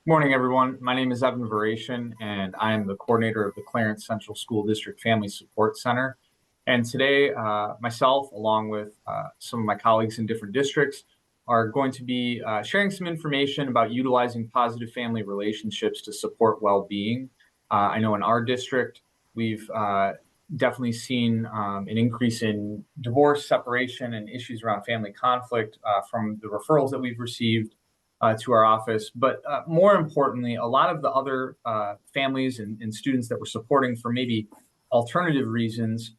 Morning, everyone. My name is Evan Vahratian, and I am the coordinator of the Clarence Central School District Family Support Center. And today, myself, along with some of my colleagues in different districts, are going to be sharing some information about utilizing positive family relationships to support well-being. I know in our district, we've definitely seen an increase in divorce, separation, and issues around family conflict from the referrals that we've received to our office. But more importantly, a lot of the other families and students that we're supporting for maybe alternative reasons,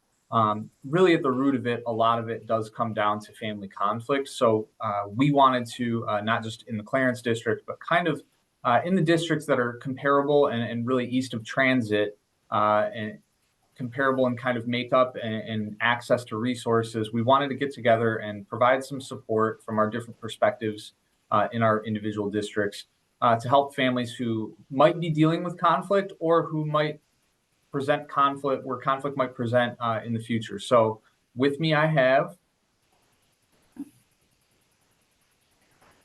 really at the root of it, a lot of it does come down to family conflict. So we wanted to, not just in the Clarence district, but kind of in the districts that are comparable and really east of transit, and comparable in kind of makeup and access to resources, we wanted to get together and provide some support from our different perspectives in our individual districts to help families who might be dealing with conflict or who might present conflict, where conflict might present in the future. So with me, I have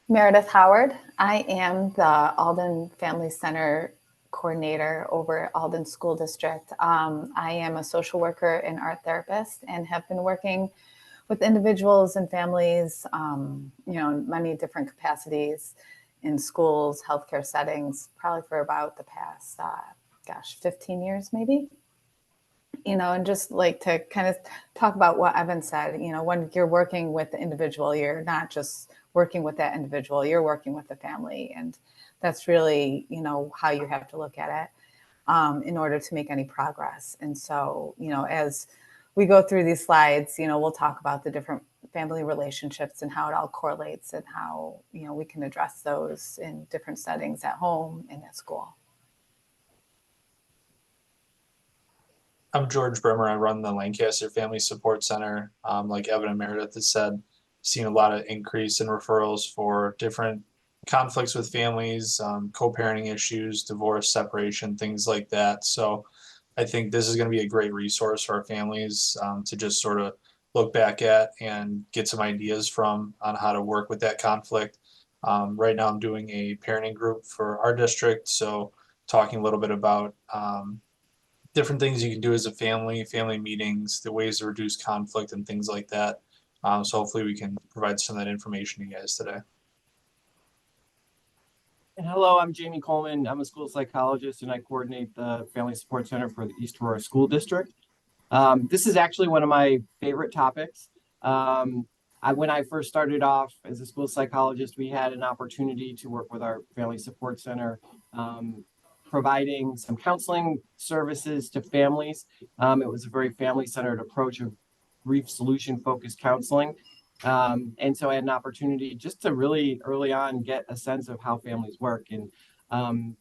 Meredith Howard. I am the Alden Family Center coordinator over Alden School District. I am a social worker and art therapist and have been working with individuals and families, in many different capacities in schools, healthcare settings, probably for about the past, 15 years maybe. And just like to kind of talk about what Evan said, when you're working with the individual, you're not just working with that individual, you're working with the family. And that's really, how you have to look at it in order to make any progress. And so, as we go through these slides, we'll talk about the different family relationships and how it all correlates and how, we can address those in different settings at home and at school. I'm George Brimmer. I run the Lancaster Family Support Center. Like Evan and Meredith has said, seen a lot of increase in referrals for different conflicts with families, co-parenting issues, divorce, separation, things like that. So I think this is going to be a great resource for our families to just sort of look back at and get some ideas from on how to work with that conflict. Right now I'm doing a parenting group for our district. So talking a little bit about different things you can do as a family meetings, the ways to reduce conflict and things like that. So hopefully we can provide some of that information to you guys today. Hello, I'm Jamie Coleman. I'm a school psychologist and I coordinate the Family Support Center for the East Aurora School District. This is actually one of my favorite topics. When I first started off as a school psychologist, we had an opportunity to work with our Family Support Center, providing some counseling services to families. It was a very family-centered approach of grief solution-focused counseling. And so I had an opportunity just to really early on get a sense of how families work. And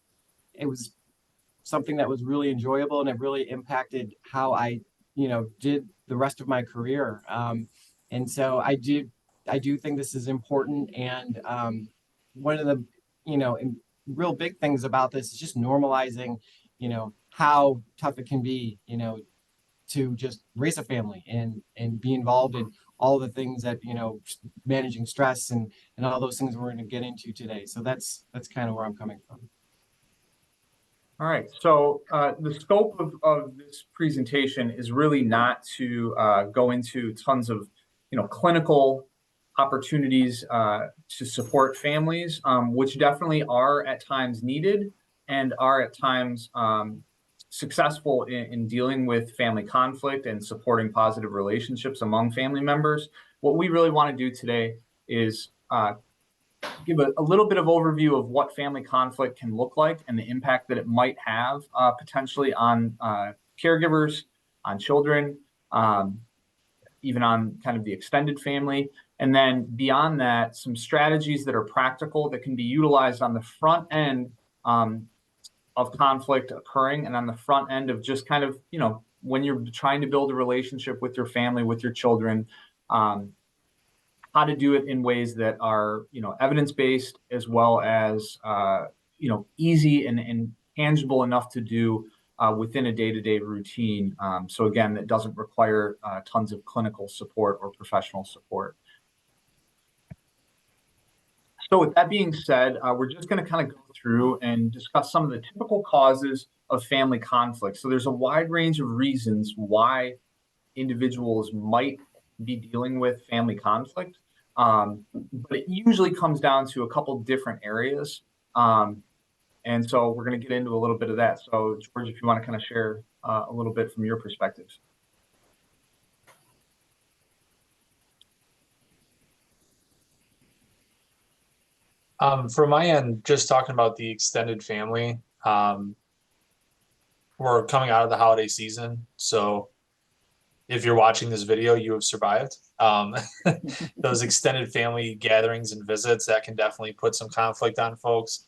it was something that was really enjoyable and it really impacted how I, did the rest of my career. And so I do think this is important. And one of the, real big things about this is just normalizing, how tough it can be, to just raise a family and be involved in all the things that, managing stress and all those things we're going to get into today. So that's kind of where I'm coming from. all right. So the scope of this presentation is really not to go into tons of, clinical opportunities to support families, which definitely are at times needed and are at times successful in dealing with family conflict and supporting positive relationships among family members. What we really want to do today is give a little bit of overview of what family conflict can look like and the impact that it might have potentially on caregivers, on children, even on kind of the extended family. And then beyond that, some strategies that are practical that can be utilized on the front end of conflict occurring and on the front end of just kind of, when you're trying to build a relationship with your family, with your children, how to do it in ways that are, evidence-based as well as, easy and tangible enough to do within a day-to-day routine. So again, that doesn't require tons of clinical support or professional support. So with that being said, we're just going to kind of go through and discuss some of the typical causes of family conflict. So there's a wide range of reasons why individuals might be dealing with family conflict, but it usually comes down to a couple different areas. And so we're going to get into a little bit of that. So George, if you want to kind of share a little bit from your perspectives. From my end, just talking about the extended family, we're coming out of the holiday season. So if you're watching this video, you have survived. Those extended family gatherings and visits, that can definitely put some conflict on folks.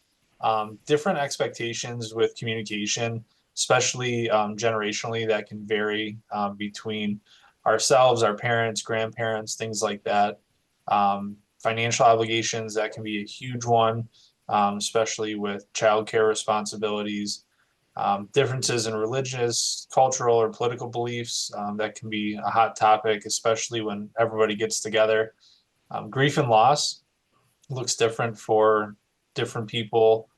Different expectations with communication, especially generationally, that can vary between ourselves, our parents, grandparents, things like that. Financial obligations, that can be a huge one, especially with childcare responsibilities. Differences in religious, cultural, or political beliefs, that can be a hot topic, especially when everybody gets together. Grief and loss looks different for different people,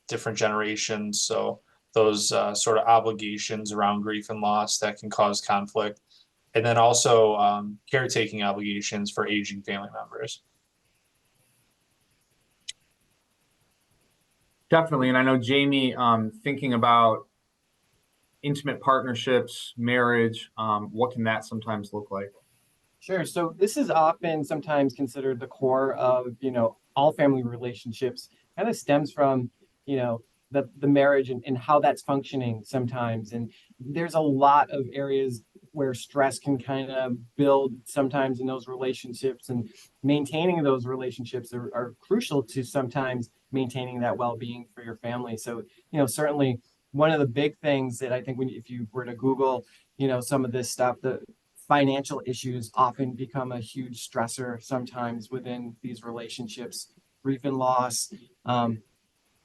different generations. So those sort of obligations around grief and loss, that can cause conflict. And then also caretaking obligations for aging family members. Definitely. And I know Jamie, thinking about intimate partnerships, marriage, what can that sometimes look like? Sure. So this is often sometimes considered the core of, all family relationships. Kind of stems from, the marriage and how that's functioning sometimes. And there's a lot of areas where stress can kind of build sometimes in those relationships, and maintaining those relationships are crucial to sometimes maintaining that well-being for your family. So, certainly one of the big things that I think if you were to Google, some of this stuff, the financial issues often become a huge stressor sometimes within these relationships. Grief and loss,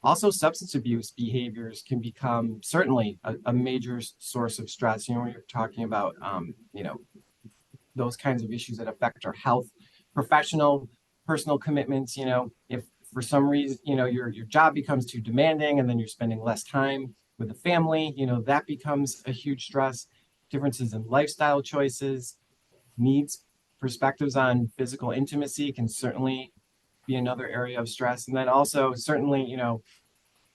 also substance abuse behaviors can become certainly a major source of stress. When you're talking about, those kinds of issues that affect our health, professional, personal commitments. If for some reason, your job becomes too demanding, and then you're spending less time with the family, that becomes a huge stress. Differences in lifestyle choices, needs, perspectives on physical intimacy can certainly be another area of stress. And then also certainly,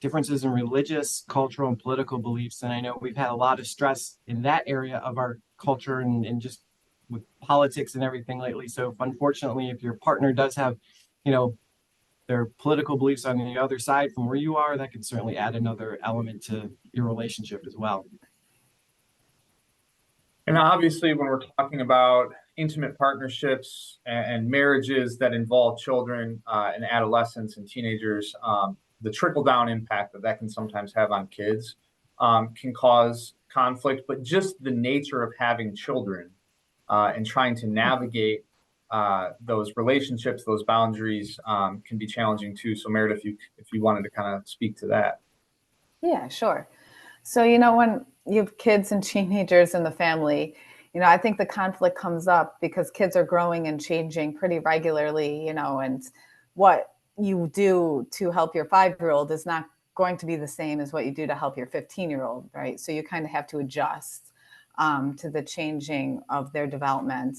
differences in religious, cultural, and political beliefs. And I know we've had a lot of stress in that area of our culture and just with politics and everything lately. So unfortunately, if your partner does have, their political beliefs on the other side from where you are, that can certainly add another element to your relationship as well. And obviously, when we're talking about intimate partnerships and marriages that involve children and adolescents and teenagers, the trickle-down impact that can sometimes have on kids can cause conflict. But just the nature of having children and trying to navigate those relationships, those boundaries can be challenging too. So Meredith, if you wanted to kind of speak to that. Yeah, sure. So, when you have kids and teenagers in the family, I think the conflict comes up because kids are growing and changing pretty regularly, and what you do to help your 5-year-old is not going to be the same as what you do to help your 15-year-old, right? So you kind of have to adjust to the changing of their development.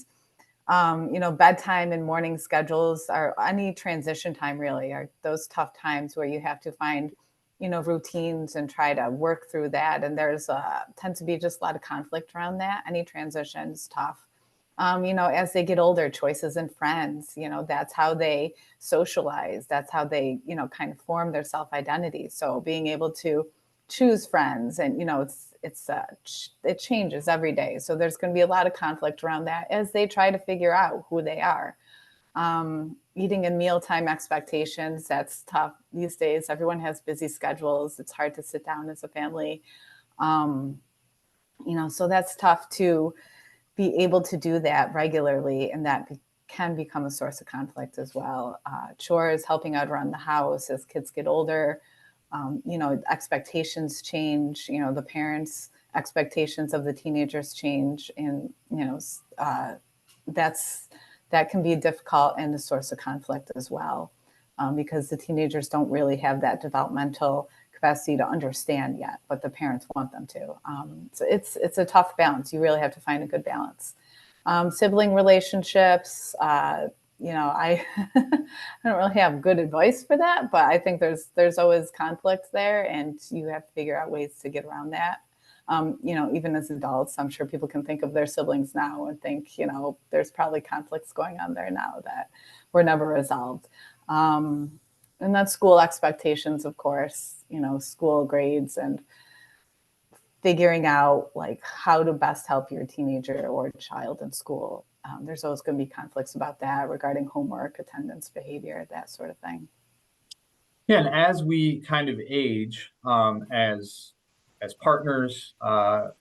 Bedtime and morning schedules, are any transition time really, are those tough times where you have to find routines and try to work through that. And there's tends to be just a lot of conflict around that. Any transition is tough. As they get older, choices in friends, that's how they socialize. That's how they, kind of form their self-identity. So being able to choose friends and, it changes every day. So there's going to be a lot of conflict around that as they try to figure out who they are. Eating and mealtime expectations, that's tough these days. Everyone has busy schedules. It's hard to sit down as a family. So that's tough to be able to do that regularly, and that can become a source of conflict as well. Chores, helping out around the house as kids get older, expectations change, the parents' expectations of the teenagers change, and, that can be difficult and a source of conflict as well. because the teenagers don't really have that developmental capacity to understand yet, but the parents want them to. So it's a tough balance. You really have to find a good balance. Sibling relationships, I I don't really have good advice for that, but I think there's always conflict there, and you have to figure out ways to get around that. Even as adults, I'm sure people can think of their siblings now and think, there's probably conflicts going on there now that were never resolved. And that's school expectations, of course, school grades and figuring out like how to best help your teenager or child in school. There's always going to be conflicts about that regarding homework, attendance, behavior, that sort of thing. Yeah, and as we kind of age, as partners or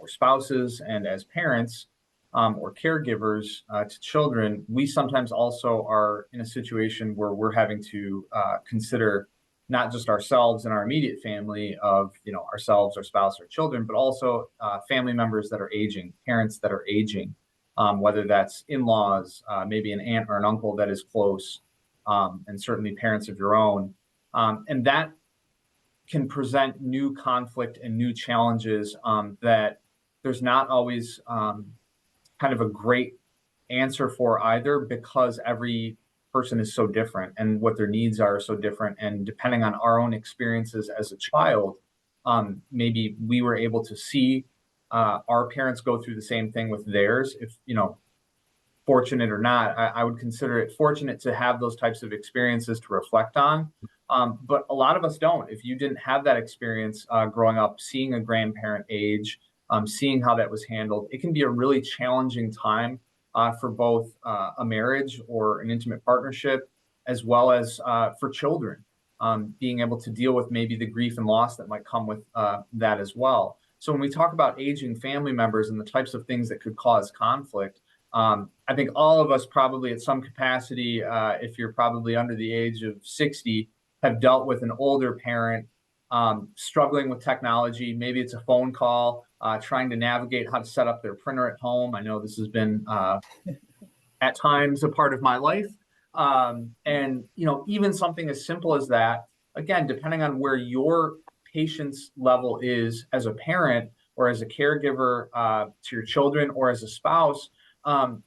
spouses, and as parents or caregivers to children, we sometimes also are in a situation where we're having to consider not just ourselves and our immediate family of ourselves, our spouse, our children, but also family members that are aging, parents that are aging, whether that's in-laws, maybe an aunt or an uncle that is close, and certainly parents of your own. And that can present new conflict and new challenges that there's not always kind of a great answer for either, because every person is so different and what their needs are so different. And depending on our own experiences as a child, maybe we were able to see our parents go through the same thing with theirs. If, fortunate or not, I would consider it fortunate to have those types of experiences to reflect on. But a lot of us don't. If you didn't have that experience growing up, seeing a grandparent age, seeing how that was handled, it can be a really challenging time for both a marriage or an intimate partnership, as well as for children, being able to deal with maybe the grief and loss that might come with that as well. So when we talk about aging family members and the types of things that could cause conflict, I think all of us probably at some capacity, if you're probably under the age of 60, have dealt with an older parent struggling with technology. Maybe it's a phone call, trying to navigate how to set up their printer at home. I know this has been at times a part of my life. And even something as simple as that, again, depending on where your patience level is as a parent or as a caregiver to your children or as a spouse,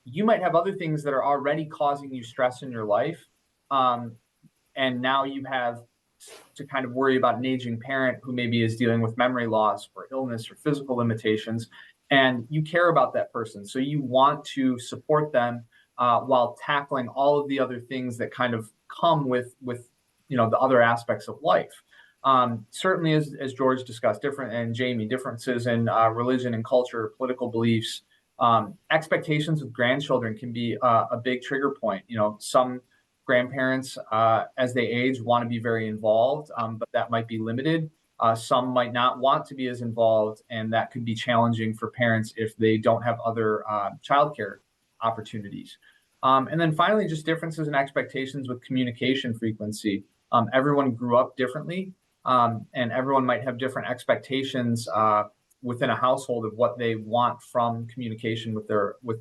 you might have other things that are already causing you stress in your life. And now you have to kind of worry about an aging parent who maybe is dealing with memory loss or illness or physical limitations, and you care about that person. So you want to support them while tackling all of the other things that kind of come with the other aspects of life. Certainly, as George discussed, and Jamie, differences in religion and culture, political beliefs, expectations with grandchildren can be a big trigger point. Some grandparents, as they age, want to be very involved, but that might be limited. Some might not want to be as involved, and that could be challenging for parents if they don't have other childcare opportunities. And then finally, just differences in expectations with communication frequency. Everyone grew up differently, and everyone might have different expectations within a household of what they want from communication with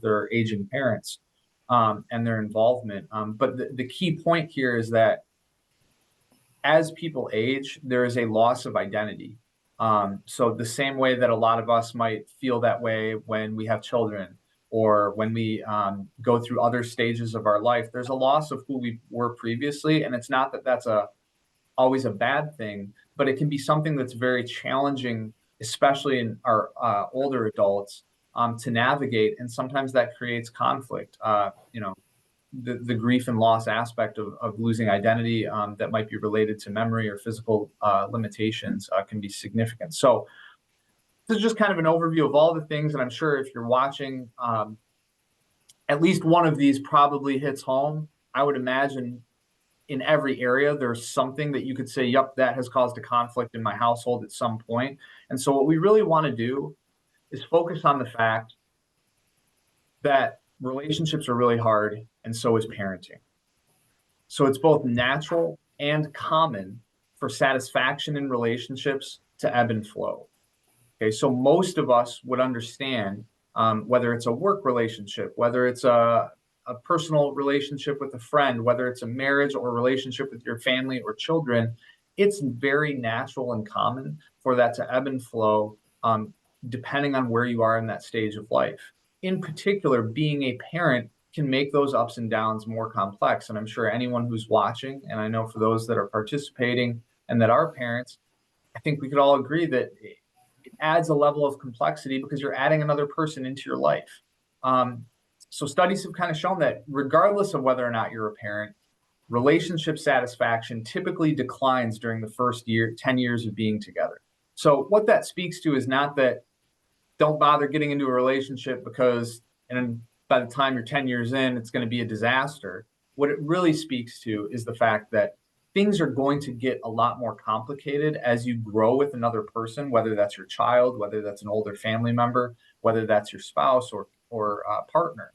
their aging parents and their involvement. But the key point here is that as people age, there is a loss of identity. So the same way that a lot of us might feel that way when we have children or when we go through other stages of our life, there's a loss of who we were previously. And it's not that that's always a bad thing, but it can be something that's very challenging, especially in our older adults, to navigate. And sometimes that creates conflict. The grief and loss aspect of losing identity that might be related to memory or physical limitations can be significant. So this is just kind of an overview of all the things. And I'm sure if you're watching, at least one of these probably hits home. I would imagine in every area, there's something that you could say, yep, that has caused a conflict in my household at some point. And so what we really want to do is focus on the fact that relationships are really hard, and so is parenting. So it's both natural and common for satisfaction in relationships to ebb and flow. Okay, so most of us would understand whether it's a work relationship, whether it's a a personal relationship with a friend, whether it's a marriage or a relationship with your family or children, it's very natural and common for that to ebb and flow, depending on where you are in that stage of life. In particular, being a parent can make those ups and downs more complex. And I'm sure anyone who's watching, and I know for those that are participating and that are parents, I think we could all agree that it adds a level of complexity because you're adding another person into your life. So studies have kind of shown that regardless of whether or not you're a parent, relationship satisfaction typically declines during the first 10 years of being together. So what that speaks to is not that don't bother getting into a relationship because by the time you're 10 years in, it's going to be a disaster. What it really speaks to is the fact that things are going to get a lot more complicated as you grow with another person, whether that's your child, whether that's an older family member, whether that's your spouse or partner.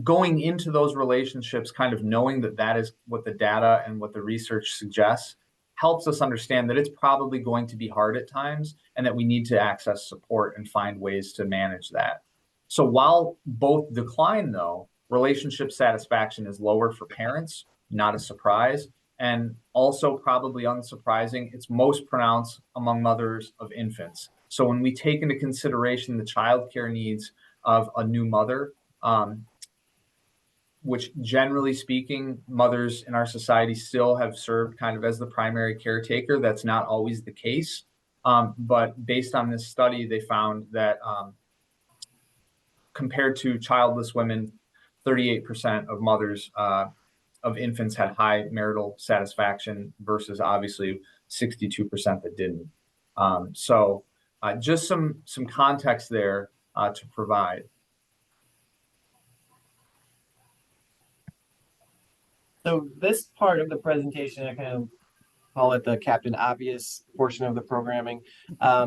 Going into those relationships, kind of knowing that that is what the data and what the research suggests, helps us understand that it's probably going to be hard at times and that we need to access support and find ways to manage that. So while both decline, though, relationship satisfaction is lower for parents, not a surprise. And also probably unsurprising, it's most pronounced among mothers of infants. So when we take into consideration the childcare needs of a new mother, which generally speaking, mothers in our society still have served kind of as the primary caretaker. That's not always the case. But based on this study, they found that compared to childless women, 38% of mothers of infants had high marital satisfaction versus obviously 62% that didn't. So just some context there to provide. So this part of the presentation, I kind of call it the Captain Obvious portion of the programming.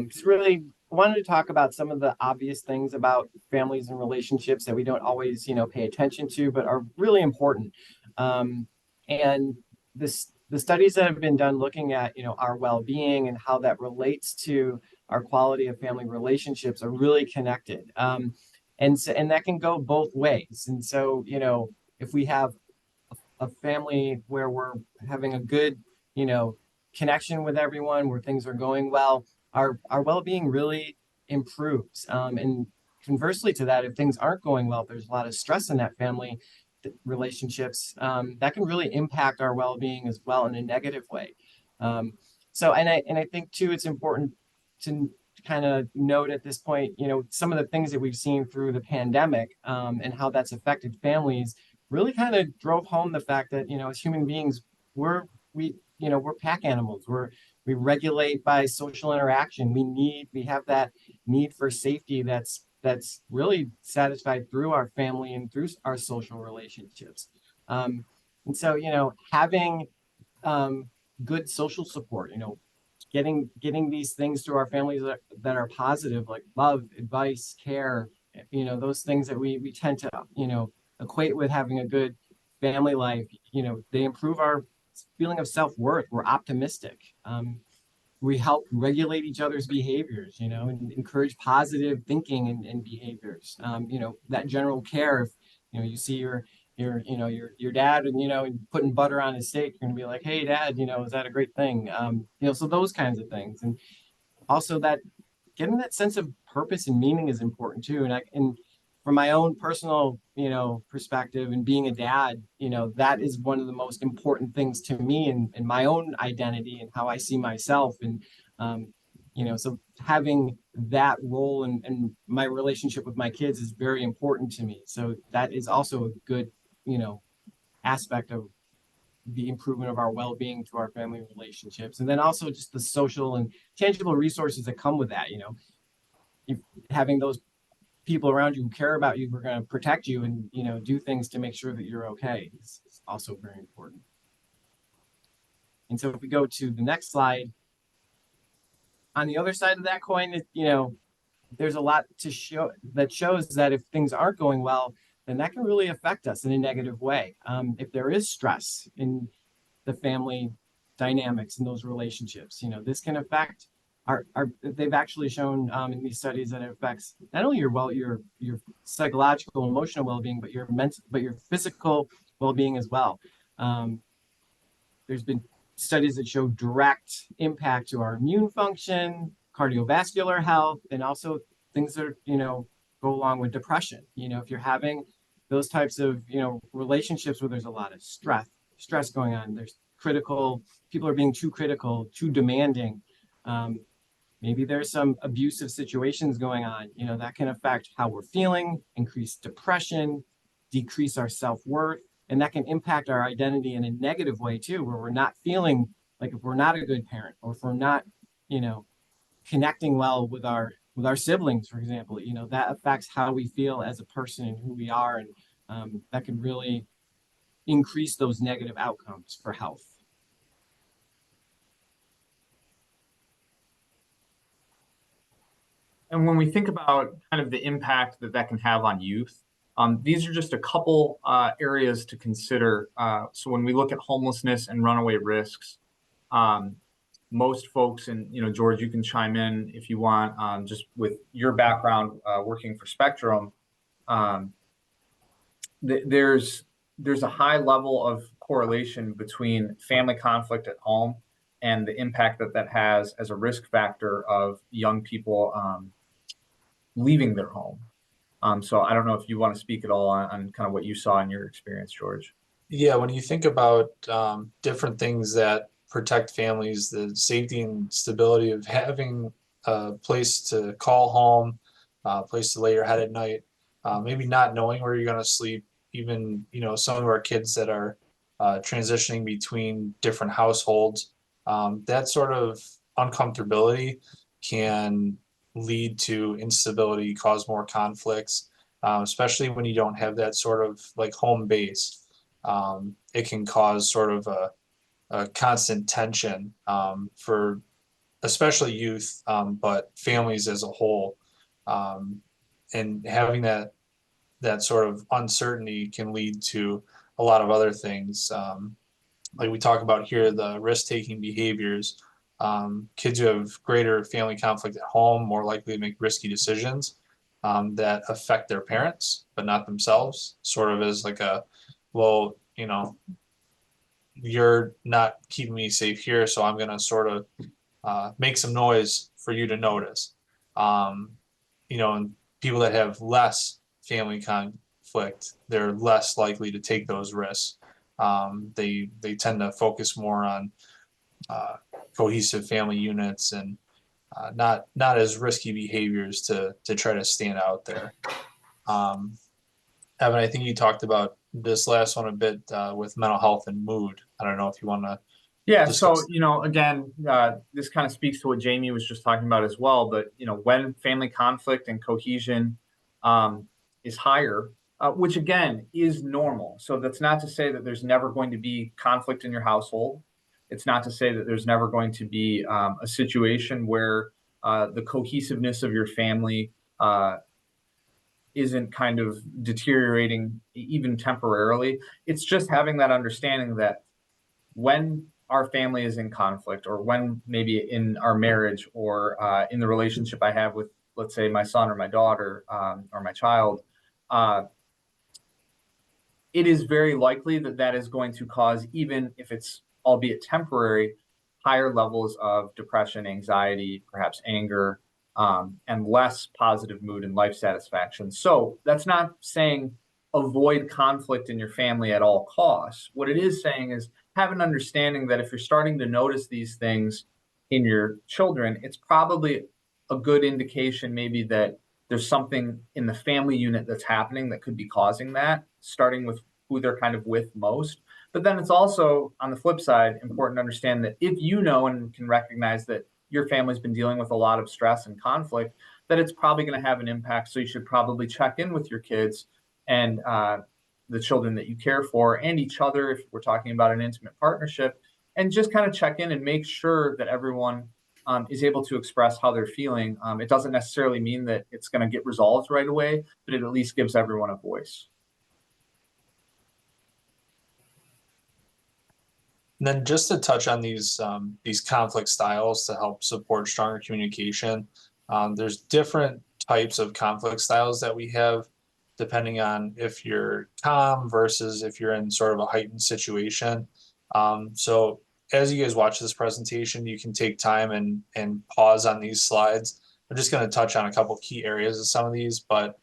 Just really wanted to talk about some of the obvious things about families and relationships that we don't always, pay attention to, but are really important. And the studies that have been done looking at, our well-being and how that relates to our quality of family relationships are really connected. And that can go both ways. And so, if we have a family where we're having a good, connection with everyone, where things are going well, our well-being really improves. And conversely to that, if things aren't going well, if there's a lot of stress in that family relationships, that can really impact our well-being as well in a negative way. And I think too, it's important to kind of note at this point, some of the things that we've seen through the pandemic, and how that's affected families really kind of drove home the fact that, as human beings, we're pack animals. We regulate by social interaction. We have that need for safety that's really satisfied through our family and through our social relationships. And so, having good social support, getting these things through our families that are positive, like love, advice, care, those things that we tend to, equate with having a good family life, they improve our feeling of self-worth. We're optimistic. We help regulate each other's behaviors, and encourage positive thinking and behaviors. That general care, if, you see your dad and, putting butter on his steak, you're going to be like, hey, Dad, is that a great thing? So those kinds of things. And also that getting that sense of purpose and meaning is important too. And from my own personal, perspective and being a dad, that is one of the most important things to me and my own identity and how I see myself. And, so having that role and my relationship with my kids is very important to me. So that is also a good, aspect of the improvement of our well-being to our family relationships. And then also just the social and tangible resources that come with that, having those people around you who care about you, who are going to protect you and, do things to make sure that you're okay is also very important. And so if we go to the next slide, on the other side of that coin, there's a lot to show that shows that if things aren't going well, then that can really affect us in a negative way. If there is stress in the family dynamics in those relationships, this can affect they've actually shown in these studies that it affects not only your psychological, emotional well-being, but your physical well-being as well. There's been studies that show direct impact to our immune function, cardiovascular health, and also things that go along with depression. If you're having those types of relationships where there's a lot of stress going on, there's people are being too critical, too demanding. Maybe there's some abusive situations going on, that can affect how we're feeling, increase depression, decrease our self-worth, and that can impact our identity in a negative way too, where we're not feeling like, if we're not a good parent, or if we're not, connecting well with our siblings, for example, that affects how we feel as a person and who we are. And that can really increase those negative outcomes for health. And when we think about kind of the impact that can have on youth, these are just a couple areas to consider. So when we look at homelessness and runaway risks, most folks, and George, you can chime in if you want, just with your background working for Spectrum, there's a high level of correlation between family conflict at home and the impact that has as a risk factor of young people leaving their home. So I don't know if you want to speak at all on kind of what you saw in your experience, George. Yeah, when you think about different things that protect families, the safety and stability of having a place to call home, a place to lay your head at night, maybe not knowing where you're going to sleep, even, some of our kids that are transitioning between different households, that sort of uncomfortability can lead to instability, cause more conflicts, especially when you don't have that sort of like home base. It can cause sort of a constant tension for especially youth, but families as a whole. And having that sort of uncertainty can lead to a lot of other things. Like we talk about here, the risk-taking behaviors. Kids who have greater family conflict at home more likely to make risky decisions that affect their parents, but not themselves. Sort of as like well, you're not keeping me safe here, so I'm going to sort of make some noise for you to notice. And people that have less family conflict, they're less likely to take those risks. They tend to focus more on cohesive family units and not as risky behaviors to try to stand out there. Evan, I think you talked about this last one a bit with mental health and mood. I don't know if you want to. Yeah, so again, this kind of speaks to what Jamie was just talking about as well. But when family conflict and cohesion is higher, which again is normal. So that's not to say that there's never going to be conflict in your household. It's not to say that there's never going to be a situation where the cohesiveness of your family isn't kind of deteriorating even temporarily. It's just having that understanding that when our family is in conflict, or when maybe in our marriage, or in the relationship I have with, let's say, my son or my daughter or my child, it is very likely that is going to cause, even if it's albeit temporary, higher levels of depression, anxiety, perhaps anger, and less positive mood and life satisfaction. So that's not saying avoid conflict in your family at all costs. What it is saying is have an understanding that if you're starting to notice these things in your children, it's probably a good indication maybe that there's something in the family unit that's happening that could be causing that, starting with who they're kind of with most. But then it's also, on the flip side, important to understand that if you know and can recognize that your family's been dealing with a lot of stress and conflict, that it's probably going to have an impact. So you should probably check in with your kids and the children that you care for, and each other if we're talking about an intimate partnership, and just kind of check in and make sure that everyone is able to express how they're feeling. It doesn't necessarily mean that it's going to get resolved right away, but it at least gives everyone a voice. And then just to touch on these conflict styles to help support stronger communication, there's different types of conflict styles that we have depending on if you're calm versus if you're in sort of a heightened situation. So as you guys watch this presentation, you can take time and pause on these slides. I'm just going to touch on a couple key areas of some of these, but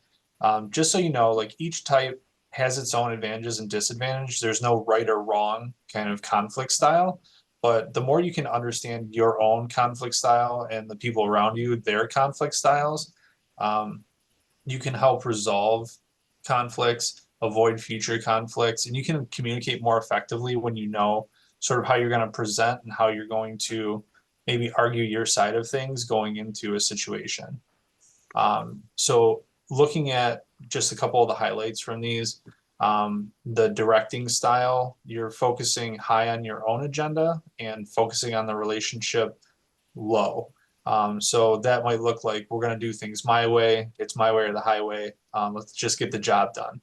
just so you know, like each type has its own advantages and disadvantages. There's no right or wrong kind of conflict style, but the more you can understand your own conflict style and the people around you, their conflict styles, you can help resolve conflicts, avoid future conflicts, and you can communicate more effectively when you know sort of how you're going to present and how you're going to maybe argue your side of things going into a situation. So looking at just a couple of the highlights from these, the directing style, you're focusing high on your own agenda and focusing on the relationship low. So that might look like we're going to do things my way. It's my way or the highway. Let's just get the job done.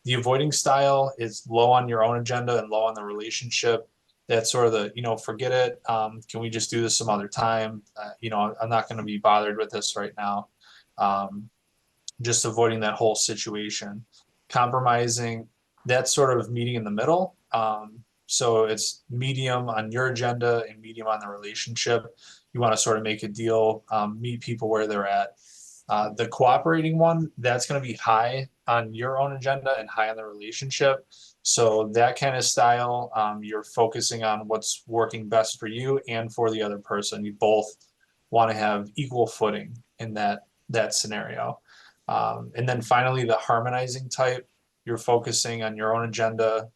The avoiding style is low on your own agenda and low on the relationship. That's sort of the, forget it. Can we just do this some other time? I'm not going to be bothered with this right now. Just avoiding that whole situation. Compromising, that's sort of meeting in the middle. So it's medium on your agenda and medium on the relationship. You want to sort of make a deal, meet people where they're at. The cooperating one, that's going to be high on your own agenda and high on the relationship. So that kind of style, you're focusing on what's working best for you and for the other person. You both want to have equal footing in that scenario. And then finally, the harmonizing type, you're focusing on your own agenda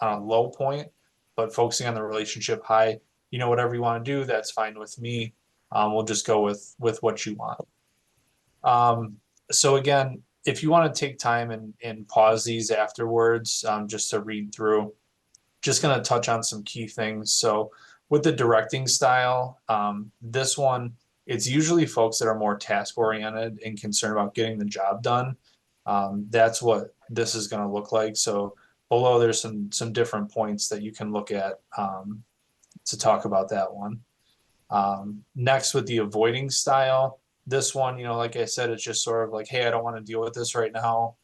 on a low point, but focusing on the relationship high. Whatever you want to do, that's fine with me. We'll just go with what you want. So again, if you want to take time and pause these afterwards, just to read through, just going to touch on some key things. So with the directing style, this one, it's usually folks that are more task oriented and concerned about getting the job done. That's what this is going to look like. So below, there's some different points that you can look at to talk about that one. Next, with the avoiding style, this one, like I said, it's just sort of like, hey, I don't want to deal with this right now.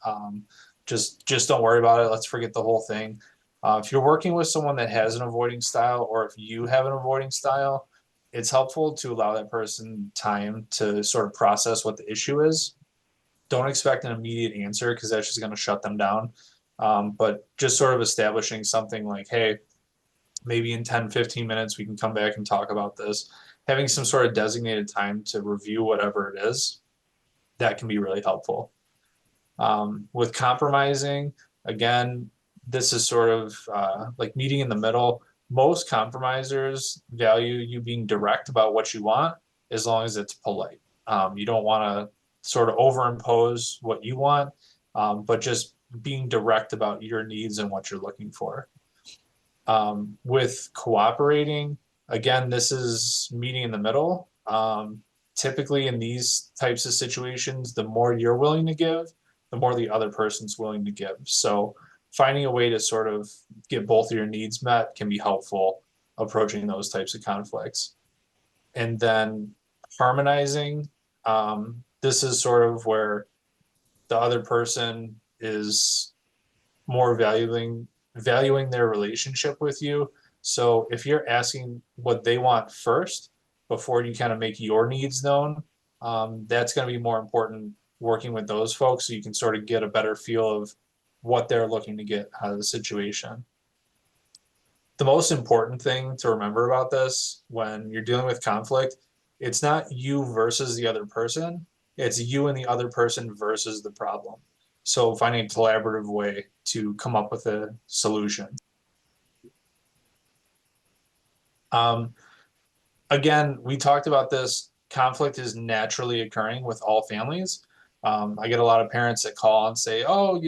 Just don't worry about it. Let's forget the whole thing. If you're working with someone that has an avoiding style, or if you have an avoiding style, it's helpful to allow that person time to sort of process what the issue is. Don't expect an immediate answer because that's just going to shut them down. But just sort of establishing something like, hey, maybe in 10, 15 minutes, we can come back and talk about this. Having some sort of designated time to review whatever it is, that can be really helpful. With compromising, again, this is sort of like meeting in the middle. Most compromisers value you being direct about what you want as long as it's polite. You don't want to sort of overimpose what you want, but just being direct about your needs and what you're looking for. With cooperating, again, this is meeting in the middle. Typically in these types of situations, the more you're willing to give, the more the other person's willing to give. So finding a way to sort of get both of your needs met can be helpful approaching those types of conflicts. And then harmonizing, this is sort of where the other person is more valuing their relationship with you. So if you're asking what they want first before you kind of make your needs known, that's going to be more important working with those folks so you can sort of get a better feel of what they're looking to get out of the situation. The most important thing to remember about this when you're dealing with conflict, it's not you versus the other person, it's you and the other person versus the problem. So finding a collaborative way to come up with a solution. Again, we talked about this. Conflict is naturally occurring with all families. I get a lot of parents that call and say, oh,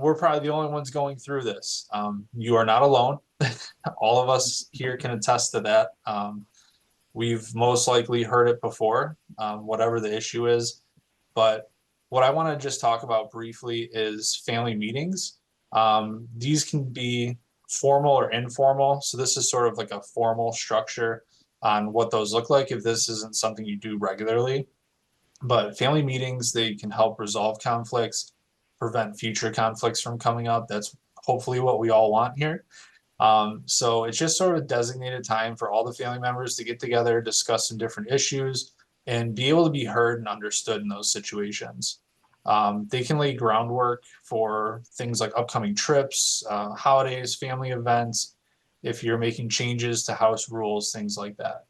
we're probably the only ones going through this. You are not alone. All of us here can attest to that. We've most likely heard it before, whatever the issue is. But what I want to just talk about briefly is family meetings. These can be formal or informal. So this is sort of like a formal structure on what those look like if this isn't something you do regularly. But family meetings, they can help resolve conflicts, prevent future conflicts from coming up. That's hopefully what we all want here. So it's just sort of a designated time for all the family members to get together, discuss some different issues, and be able to be heard and understood in those situations. They can lay groundwork for things like upcoming trips, holidays, family events, if you're making changes to house rules, things like that.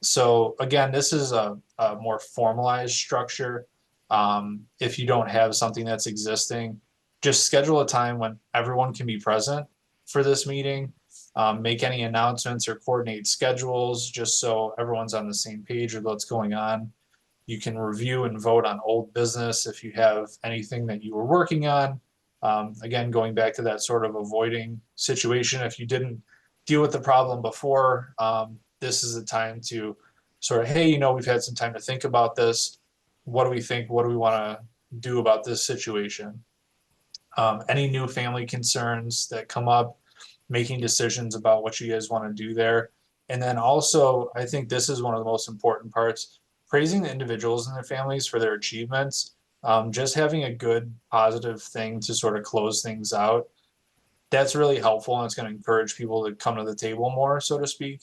So again, this is a more formalized structure. If you don't have something that's existing, just schedule a time when everyone can be present for this meeting. Make any announcements or coordinate schedules just so everyone's on the same page with what's going on. You can review and vote on old business if you have anything that you were working on. Again, going back to that sort of avoiding situation, if you didn't deal with the problem before, this is the time to sort of, hey, we've had some time to think about this. What do we think? What do we want to do about this situation? Any new family concerns that come up, making decisions about what you guys want to do there. And then also, I think this is one of the most important parts, praising the individuals and their families for their achievements. Just having a good, positive thing to sort of close things out. That's really helpful, and it's going to encourage people to come to the table more, so to speak.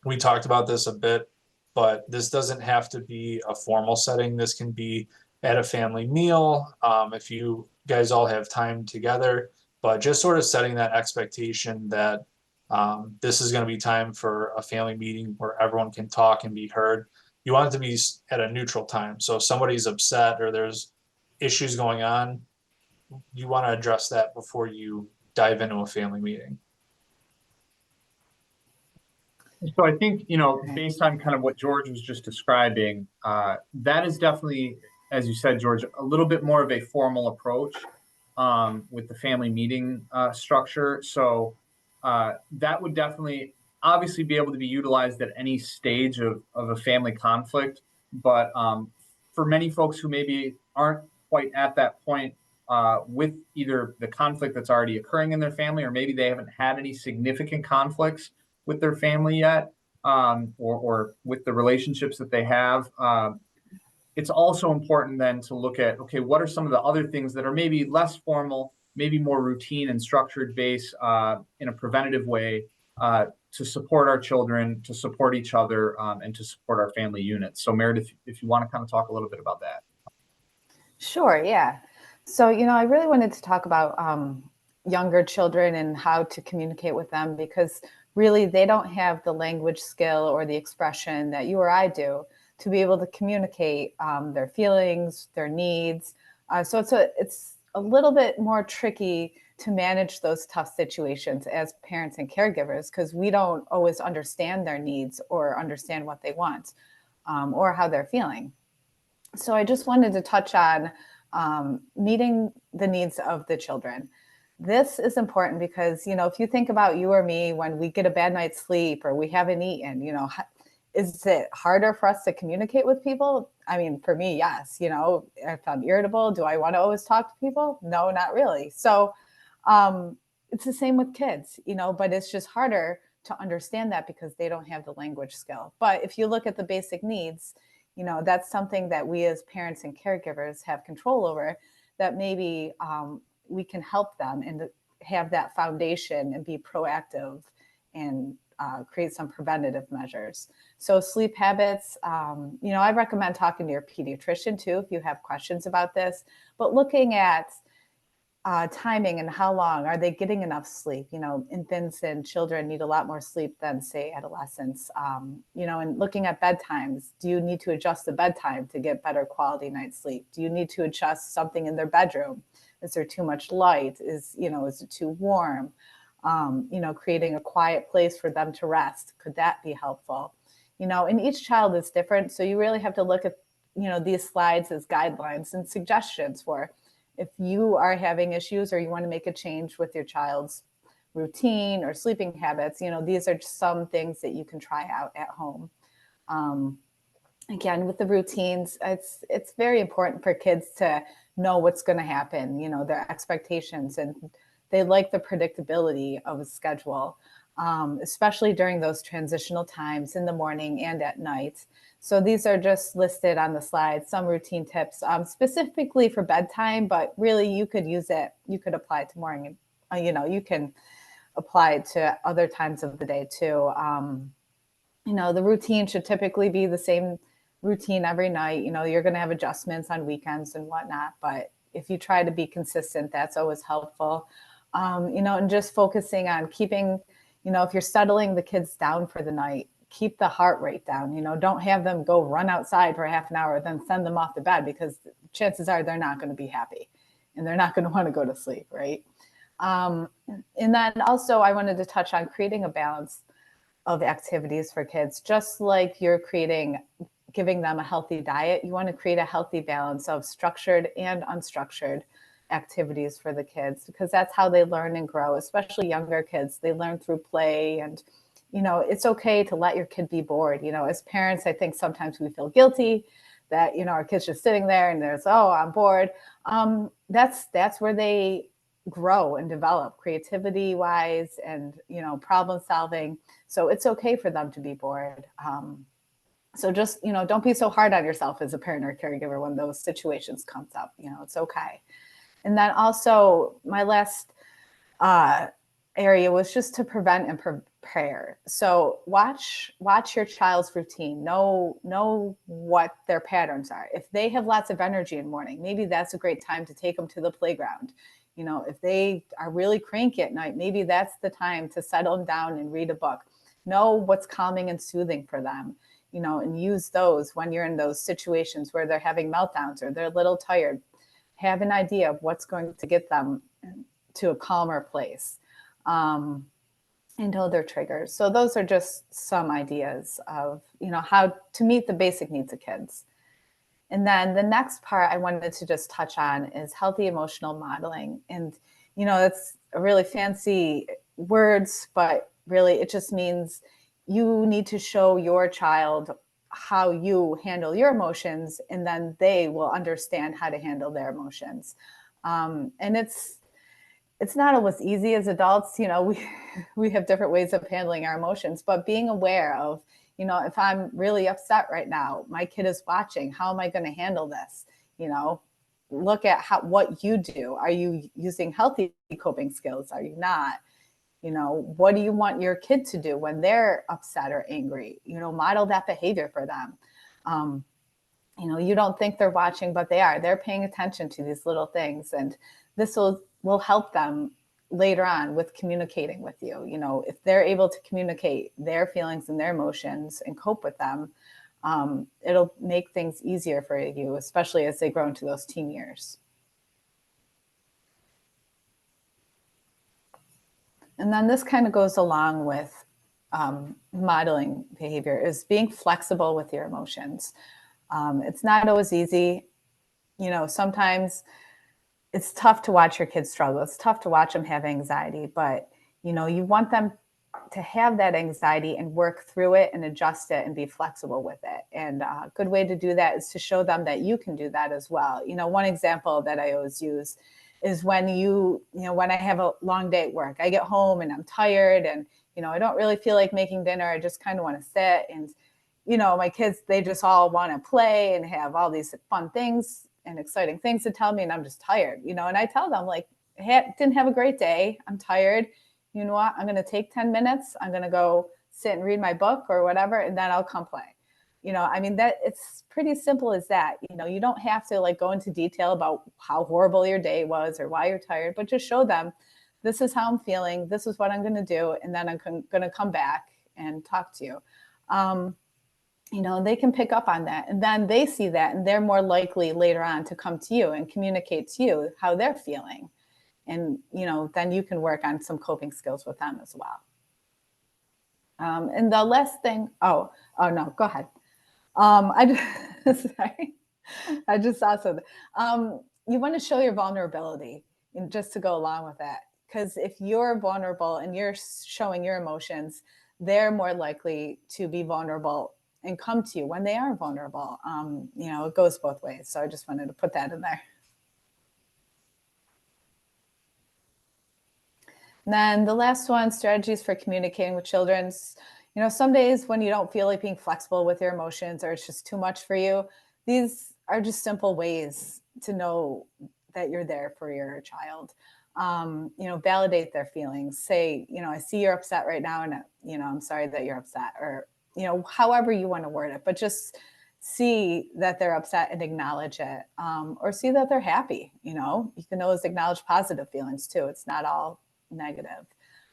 We talked about this a bit, but this doesn't have to be a formal setting. This can be at a family meal, if you guys all have time together, but just sort of setting that expectation that this is going to be time for a family meeting where everyone can talk and be heard. You want it to be at a neutral time. So if somebody's upset or there's issues going on, you want to address that before you dive into a family meeting. So I think, based on kind of what George was just describing, that is definitely, as you said, George, a little bit more of a formal approach with the family meeting structure. So that would definitely obviously be able to be utilized at any stage of a family conflict. But for many folks who maybe aren't quite at that point with either the conflict that's already occurring in their family, or maybe they haven't had any significant conflicts with their family yet, or with the relationships that they have. It's also important then to look at, okay, what are some of the other things that are maybe less formal, maybe more routine and structured based in a preventative way to support our children, to support each other, and to support our family units. So Meredith, if you want to kind of talk a little bit about that. Sure, yeah. So, I really wanted to talk about younger children and how to communicate with them, because really they don't have the language skill or the expression that you or I do to be able to communicate their feelings, their needs. So it's a little bit more tricky to manage those tough situations as parents and caregivers, because we don't always understand their needs or understand what they want or how they're feeling. So I just wanted to touch on meeting the needs of the children. This is important because, if you think about you or me, when we get a bad night's sleep or we haven't eaten, is it harder for us to communicate with people? I mean, for me, yes. If I'm irritable, do I want to always talk to people? No, not really. So it's the same with kids, but it's just harder to understand that because they don't have the language skill. But if you look at the basic needs, that's something that we as parents and caregivers have control over, that maybe we can help them and have that foundation and be proactive and create some preventative measures. So sleep habits, I recommend talking to your pediatrician too if you have questions about this, but looking at timing and how long are they getting enough sleep. Infants and children need a lot more sleep than, say, adolescents. And looking at bedtimes, do you need to adjust the bedtime to get better quality night's sleep? Do you need to adjust something in their bedroom? Is there too much light? Is it too warm? Creating a quiet place for them to rest, could that be helpful? And each child is different, so you really have to look at these slides as guidelines and suggestions for if you are having issues or you want to make a change with your child's routine or sleeping habits. These are just some things that you can try out at home. Again, with the routines, it's very important for kids to know what's going to happen, their expectations, and they like the predictability of a schedule, especially during those transitional times in the morning and at night. So these are just listed on the slide, some routine tips specifically for bedtime, but really you could use it. You could apply it to morning, you can apply it to other times of the day too. The routine should typically be the same routine every night. You're going to have adjustments on weekends and whatnot, but if you try to be consistent, that's always helpful. And just focusing on keeping, if you're settling the kids down for the night, keep the heart rate down. Don't have them go run outside for half an hour, then send them off to bed, because chances are they're not going to be happy and they're not going to want to go to sleep, right? And then also I wanted to touch on creating a balance of activities for kids. Just like you're giving them a healthy diet, you want to create a healthy balance of structured and unstructured activities for the kids, because that's how they learn and grow, especially younger kids. They learn through play, and it's okay to let your kid be bored. As parents, I think sometimes we feel guilty that our kid's just sitting there and there's, oh, I'm bored. That's where they grow and develop creativity wise and problem solving. So it's okay for them to be bored. So just don't be so hard on yourself as a parent or caregiver when those situations comes up. It's okay. And then also my last area was just to prevent and prepare. So watch your child's routine. Know what their patterns are. If they have lots of energy in the morning, maybe that's a great time to take them to the playground. If they are really cranky at night, maybe that's the time to settle them down and read a book. Know what's calming and soothing for them, and use those when you're in those situations where they're having meltdowns or they're a little tired. Have an idea of what's going to get them to a calmer place, and know their triggers. So those are just some ideas of, how to meet the basic needs of kids. And then the next part I wanted to just touch on is healthy emotional modeling. And, it's a really fancy words, but really it just means you need to show your child how you handle your emotions, and then they will understand how to handle their emotions. And it's not always easy as adults. We have different ways of handling our emotions, but being aware of, if I'm really upset right now, my kid is watching, how am I going to handle this? Look at what you do. Are you using healthy coping skills? Are you not? What do you want your kid to do when they're upset or angry? Model that behavior for them. You don't think they're watching, but they are. They're paying attention to these little things, and this will help them later on with communicating with you. If they're able to communicate their feelings and their emotions and cope with them, it'll make things easier for you, especially as they grow into those teen years. And then this kind of goes along with modeling behavior, is being flexible with your emotions. It's not always easy. Sometimes it's tough to watch your kids struggle. It's tough to watch them have anxiety, but you want them to have that anxiety and work through it and adjust it and be flexible with it. And a good way to do that is to show them that you can do that as well. One example that I always use is when when I have a long day at work, I get home and I'm tired and, I don't really feel like making dinner. I just kind of want to sit, and, my kids, they just all want to play and have all these fun things and exciting things to tell me. And I'm just tired, and I tell them, like, hey, didn't have a great day. I'm tired. You know what? I'm going to take 10 minutes. I'm going to go sit and read my book or whatever, and then I'll come play. That it's pretty simple as that. You don't have to like go into detail about how horrible your day was or why you're tired, but just show them, this is how I'm feeling. This is what I'm going to do. And then I'm going to come back and talk to you. They can pick up on that, and then they see that, and they're more likely later on to come to you and communicate to you how they're feeling. And, then you can work on some coping skills with them as well. And the last thing, oh no, go ahead. Sorry. I just saw something. You want to show your vulnerability, and just to go along with that, because if you're vulnerable and you're showing your emotions, they're more likely to be vulnerable and come to you when they are vulnerable. It goes both ways. So I just wanted to put that in there. And then the last one, strategies for communicating with children. You know, some days when you don't feel like being flexible with your emotions or it's just too much for you, these are just simple ways to know that you're there for your child. You know, validate their feelings. Say, you know, I see you're upset right now, and you know, I'm sorry that you're upset, or you know, however you want to word it, but just see that they're upset and acknowledge it, or see that they're happy. You know, you can always acknowledge positive feelings too. It's not all negative.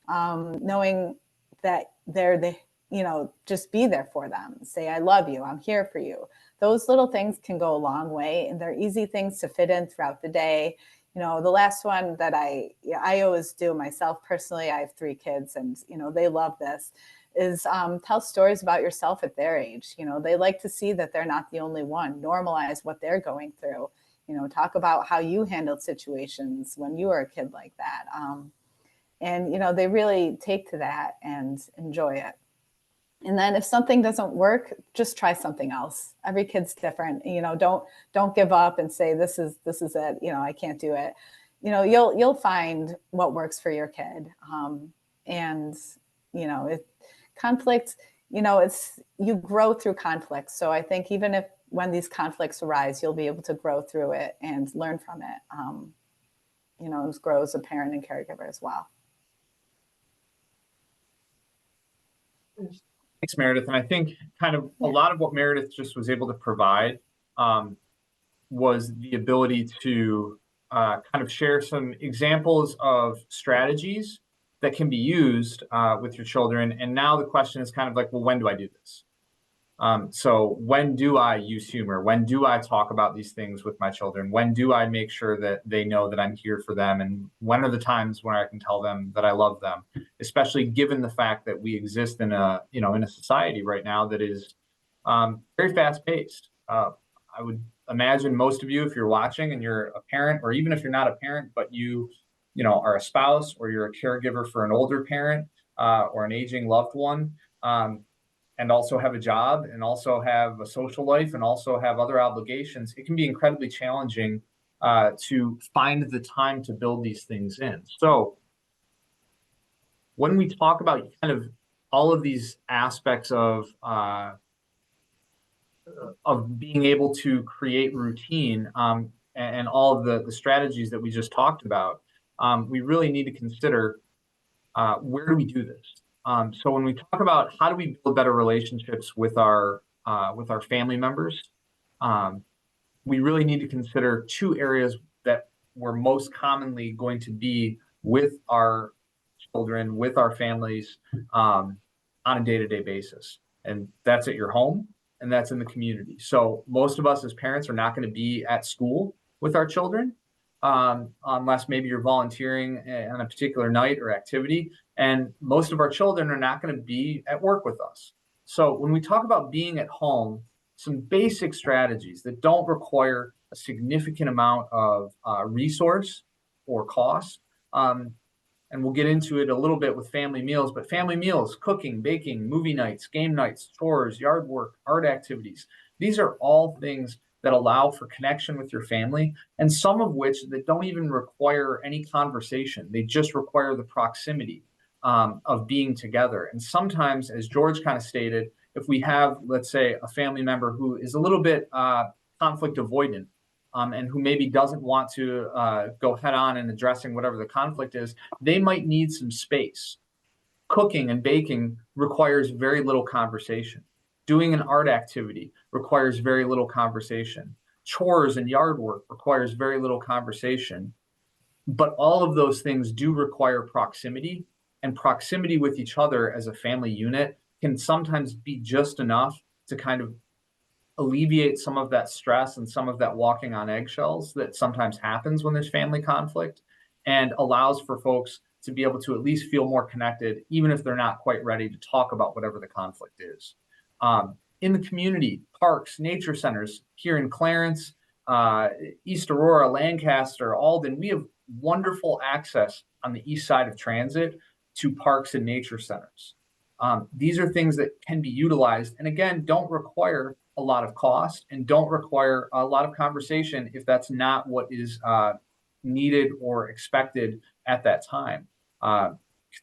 Knowing that they're the, you know, just be there for them. Say, I love you. I'm here for you. Those little things can go a long way, and they're easy things to fit in throughout the day. You know, the last one that I always do myself personally, I have 3 kids, and, you know, they love this, is tell stories about yourself at their age. You know, they like to see that they're not the only one. Normalize what they're going through. You know, talk about how you handled situations when you were a kid like that. And, you know, they really take to that and enjoy it. And then if something doesn't work, just try something else. Every kid's different. You know, don't give up and say, this is it. You know, I can't do it. You know, you'll find what works for your kid. And, you know, conflict, you know, you grow through conflict. So I think even if when these conflicts arise, you'll be able to grow through it and learn from it. You know, and grow as a parent and caregiver as well. Thanks, Meredith. And I think kind of a lot of what Meredith just was able to provide was the ability to kind of share some examples of strategies that can be used with your children. And now the question is kind of like, well, when do I do this? So when do I use humor? When do I talk about these things with my children? When do I make sure that they know that I'm here for them? And when are the times when I can tell them that I love them, especially given the fact that we exist in a, you know, in a society right now that is very fast paced. I would imagine most of you, if you're watching and you're a parent, or even if you're not a parent, but you know, are a spouse or you're a caregiver for an older parent or an aging loved one, and also have a job and also have a social life and also have other obligations, it can be incredibly challenging to find the time to build these things in. So when we talk about kind of all of these aspects of being able to create routine and all of the strategies that we just talked about, we really need to consider where do we do this? So when we talk about how do we build better relationships with our family members, we really need to consider 2 areas that we're most commonly going to be with our children, with our families on a day-to-day basis. And that's at your home and that's in the community. So most of us as parents are not going to be at school with our children unless maybe you're volunteering on a particular night or activity. And most of our children are not going to be at work with us. So when we talk about being at home, some basic strategies that don't require a significant amount of resource or cost. And we'll get into it a little bit with family meals, but family meals, cooking, baking, movie nights, game nights, chores, yard work, art activities. These are all things that allow for connection with your family, and some of which that don't even require any conversation. They just require the proximity of being together. And sometimes, as George kind of stated, if we have, let's say, a family member who is a little bit conflict avoidant and who maybe doesn't want to go head on in addressing whatever the conflict is, they might need some space. Cooking and baking requires very little conversation. Doing an art activity requires very little conversation. Chores and yard work requires very little conversation. But all of those things do require proximity, and proximity with each other as a family unit can sometimes be just enough to kind of alleviate some of that stress and some of that walking on eggshells that sometimes happens when there's family conflict, and allows for folks to be able to at least feel more connected, even if they're not quite ready to talk about whatever the conflict is. In the community, parks, nature centers here in Clarence, East Aurora, Lancaster, Alden, we have wonderful access on the east side of transit to parks and nature centers. These are things that can be utilized, and again, don't require a lot of cost and don't require a lot of conversation if that's not what is needed or expected at that time.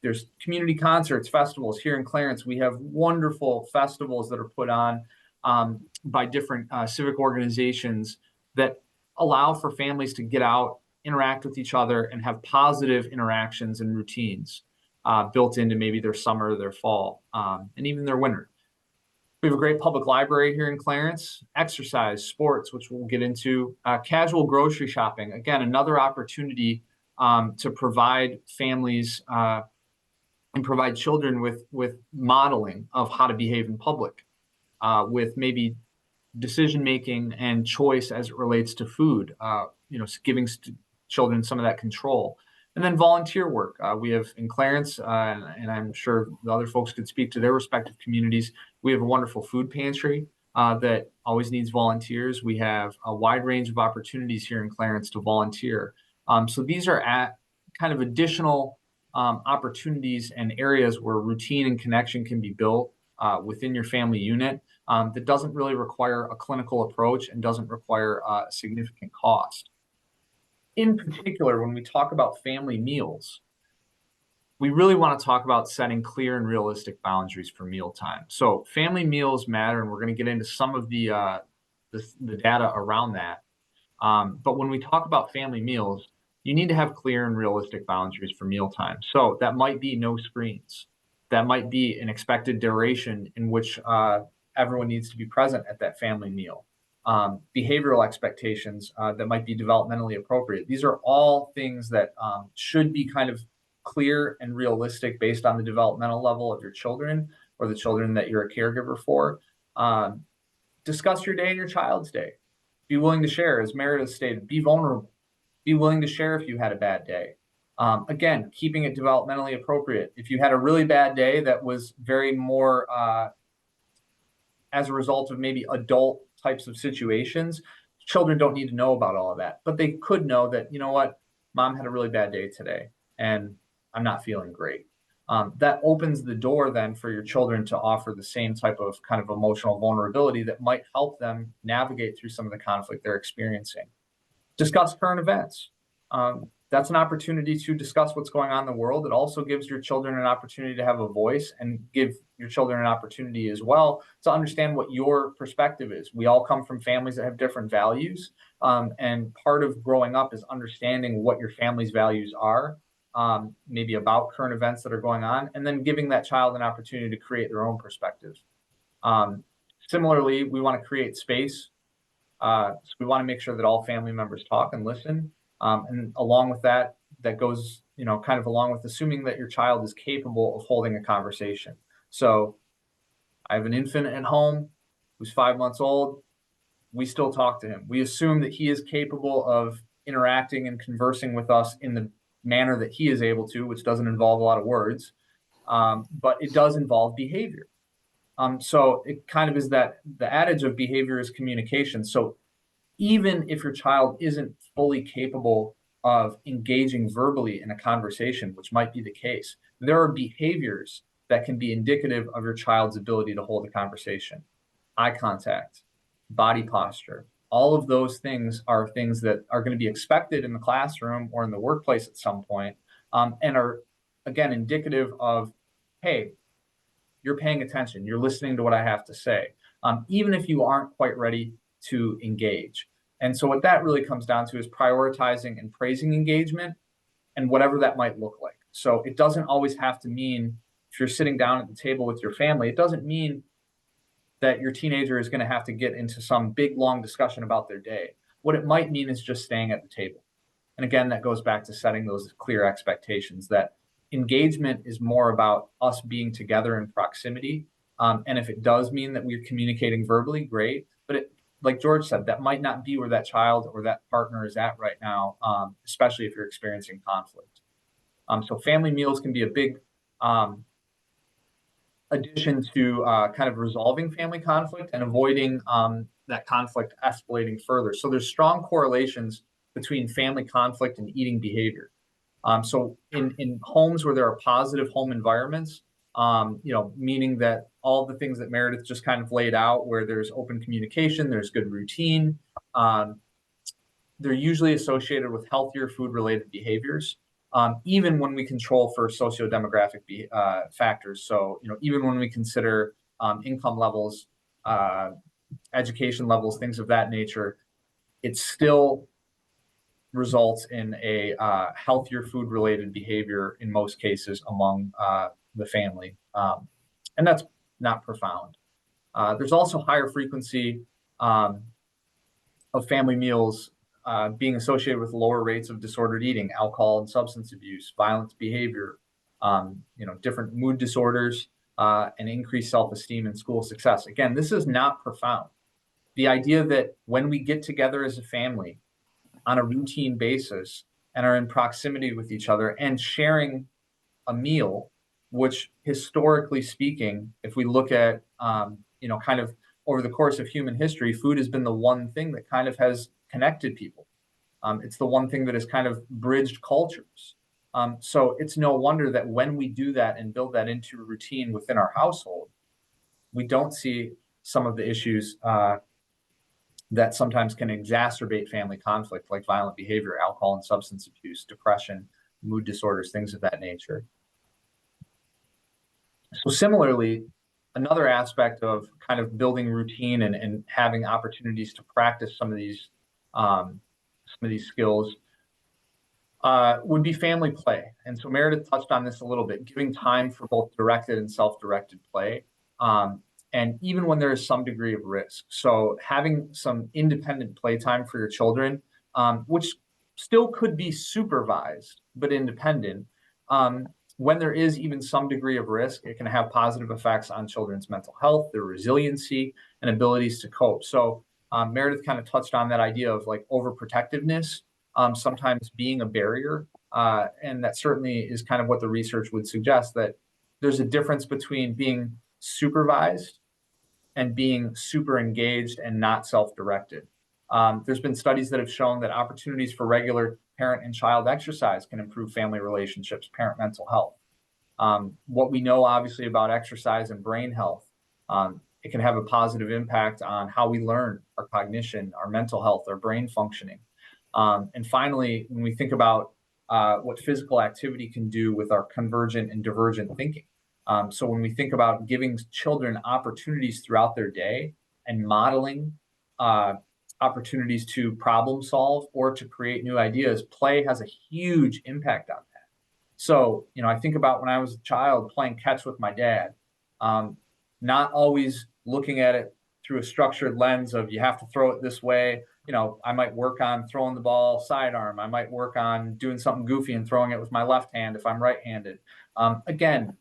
There's community concerts, festivals here in Clarence. We have wonderful festivals that are put on by different civic organizations that allow for families to get out, interact with each other, and have positive interactions and routines built into maybe their summer, their fall, and even their winter. We have a great public library here in Clarence, exercise, sports, which we'll get into, casual grocery shopping. Again, another opportunity to provide families and provide children with modeling of how to behave in public, with maybe decision-making and choice as it relates to food, giving children some of that control. And then volunteer work. We have in Clarence, and I'm sure the other folks could speak to their respective communities, we have a wonderful food pantry that always needs volunteers. We have a wide range of opportunities here in Clarence to volunteer. So these are at kind of additional opportunities and areas where routine and connection can be built within your family unit that doesn't really require a clinical approach and doesn't require a significant cost. In particular, when we talk about family meals, we really want to talk about setting clear and realistic boundaries for mealtime. So family meals matter, and we're going to get into some of the data around that. But when we talk about family meals, you need to have clear and realistic boundaries for mealtime. So that might be no screens. That might be an expected duration in which everyone needs to be present at that family meal. Behavioral expectations that might be developmentally appropriate. These are all things that should be kind of clear and realistic based on the developmental level of your children or the children that you're a caregiver for. Discuss your day and your child's day. Be willing to share, as Meredith stated, be vulnerable. Be willing to share if you had a bad day. Again, keeping it developmentally appropriate. If you had a really bad day that was very more as a result of maybe adult types of situations, children don't need to know about all of that, but they could know that, you know what, mom had a really bad day today and I'm not feeling great. That opens the door then for your children to offer the same type of kind of emotional vulnerability that might help them navigate through some of the conflict they're experiencing. Discuss current events. That's an opportunity to discuss what's going on in the world. It also gives your children an opportunity to have a voice and give your children an opportunity as well to understand what your perspective is. We all come from families that have different values. And part of growing up is understanding what your family's values are, maybe about current events that are going on, and then giving that child an opportunity to create their own perspective. Similarly, we want to create space. So we want to make sure that all family members talk and listen. And along with that, that goes, kind of along with assuming that your child is capable of holding a conversation. So I have an infant at home who's 5 months old. We still talk to him. We assume that he is capable of interacting and conversing with us in the manner that he is able to, which doesn't involve a lot of words, but it does involve behavior. So it kind of is that the adage of behavior is communication. So even if your child isn't fully capable of engaging verbally in a conversation, which might be the case, there are behaviors that can be indicative of your child's ability to hold a conversation. Eye contact, body posture, all of those things are things that are going to be expected in the classroom or in the workplace at some point, and are, again, indicative of, hey, you're paying attention, you're listening to what I have to say, even if you aren't quite ready to engage. And so what that really comes down to is prioritizing and praising engagement and whatever that might look like. So it doesn't always have to mean, if you're sitting down at the table with your family, it doesn't mean that your teenager is going to have to get into some big, long discussion about their day. What it might mean is just staying at the table. And again, that goes back to setting those clear expectations that engagement is more about us being together in proximity. And if it does mean that we're communicating verbally, great. But it, like George said, that might not be where that child or that partner is at right now, especially if you're experiencing conflict. So family meals can be a big addition to kind of resolving family conflict and avoiding that conflict escalating further. So there's strong correlations between family conflict and eating behavior. So in homes where there are positive home environments, meaning that all the things that Meredith just kind of laid out, where there's open communication, there's good routine, they're usually associated with healthier food-related behaviors. even when we control for socio-demographic factors. So, even when we consider income levels, education levels, things of that nature, it still results in a healthier food-related behavior in most cases among the family. And that's not profound. There's also higher frequency of family meals being associated with lower rates of disordered eating, alcohol and substance abuse, violent behavior, different mood disorders, and increased self-esteem and school success. Again, this is not profound. The idea that when we get together as a family on a routine basis and are in proximity with each other and sharing a meal, which historically speaking, if we look at, kind of over the course of human history, food has been the one thing that kind of has connected people. It's the one thing that has kind of bridged cultures. So it's no wonder that when we do that and build that into a routine within our household, we don't see some of the issues that sometimes can exacerbate family conflict, like violent behavior, alcohol and substance abuse, depression, mood disorders, things of that nature. So similarly, another aspect of kind of building routine and having opportunities to practice some of these skills would be family play. And so Meredith touched on this a little bit, giving time for both directed and self-directed play. And even when there is some degree of risk. So having some independent playtime for your children, which still could be supervised, but independent, when there is even some degree of risk, it can have positive effects on children's mental health, their resiliency, and abilities to cope. So Meredith kind of touched on that idea of like overprotectiveness, sometimes being a barrier. And that certainly is kind of what the research would suggest, that there's a difference between being supervised and being super engaged and not self-directed. There's been studies that have shown that opportunities for regular parent and child exercise can improve family relationships, parent mental health. What we know obviously about exercise and brain health, it can have a positive impact on how we learn, our cognition, our mental health, our brain functioning. And finally, when we think about what physical activity can do with our convergent and divergent thinking. So when we think about giving children opportunities throughout their day and modeling opportunities to problem solve or to create new ideas, play has a huge impact on that. So, I think about when I was a child playing catch with my dad, not always looking at it through a structured lens of you have to throw it this way. I might work on throwing the ball sidearm. I might work on doing something goofy and throwing it with my left hand if I'm right-handed. Again,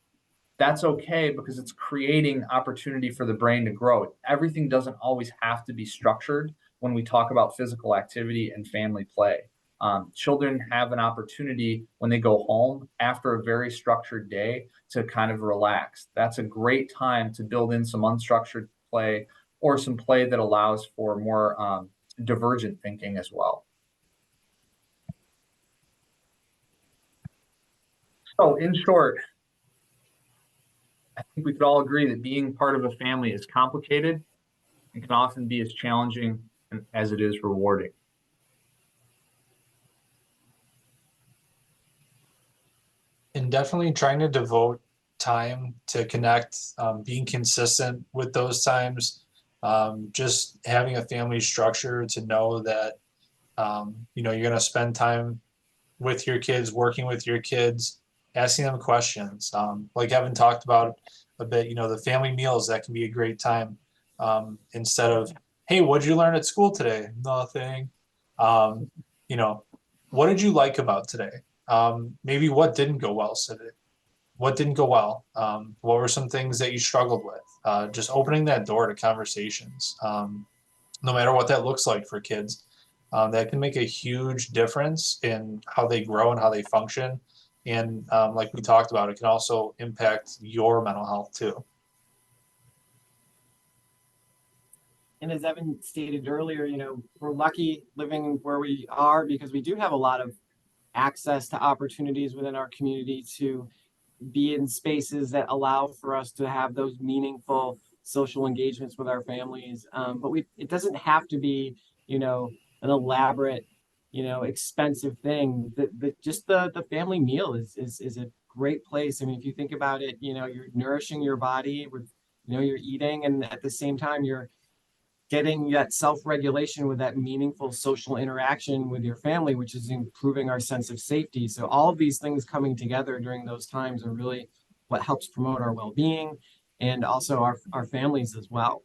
that's okay because it's creating opportunity for the brain to grow. Everything doesn't always have to be structured when we talk about physical activity and family play. Children have an opportunity when they go home after a very structured day to kind of relax. That's a great time to build in some unstructured play or some play that allows for more divergent thinking as well. So in short, I think we could all agree that being part of a family is complicated and can often be as challenging as it is rewarding. And definitely trying to devote time to connect, being consistent with those times, just having a family structure to know that, you're going to spend time with your kids, working with your kids, asking them questions. Like Evan talked about a bit, the family meals, that can be a great time. Instead of, hey, what did you learn at school today? Nothing. What did you like about today? Maybe what didn't go well today? What didn't go well? What were some things that you struggled with? Just opening that door to conversations, no matter what that looks like for kids. That can make a huge difference in how they grow and how they function. And like we talked about, it can also impact your mental health too. And as Evan stated earlier, we're lucky living where we are because we do have a lot of access to opportunities within our community to be in spaces that allow for us to have those meaningful social engagements with our families. But it doesn't have to be, an elaborate expensive thing. Just the family meal is a great place. I mean, if you think about it, you're nourishing your body with, you're eating, and at the same time, you're getting that self-regulation with that meaningful social interaction with your family, which is improving our sense of safety. So all of these things coming together during those times are really what helps promote our well-being and also our families as well.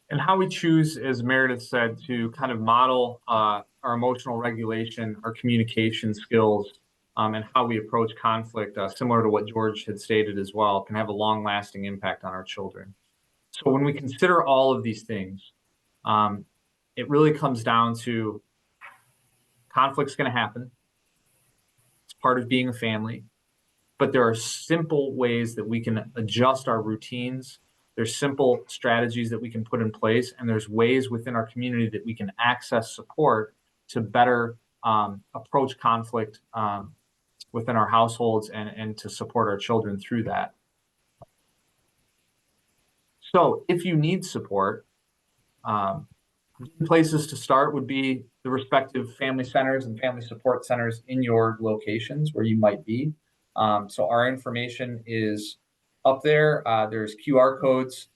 And how we choose, as Meredith said, to kind of model our emotional regulation, our communication skills, and how we approach conflict, similar to what George had stated as well, can have a long-lasting impact on our children. So when we consider all of these things, it really comes down to conflict's going to happen. It's part of being a family, but there are simple ways that we can adjust our routines. There's simple strategies that we can put in place, and there's ways within our community that we can access support to better approach conflict within our households and to support our children through that. So if you need support, places to start would be the respective family centers and family support centers in your locations where you might be. So our information is up there. There's QR codes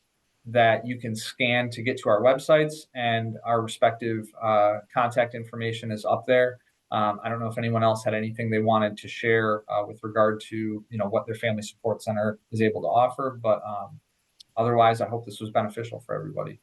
that you can scan to get to our websites, and our respective contact information is up there. I don't know if anyone else had anything they wanted to share with regard to what their family support center is able to offer, but otherwise, I hope this was beneficial for everybody.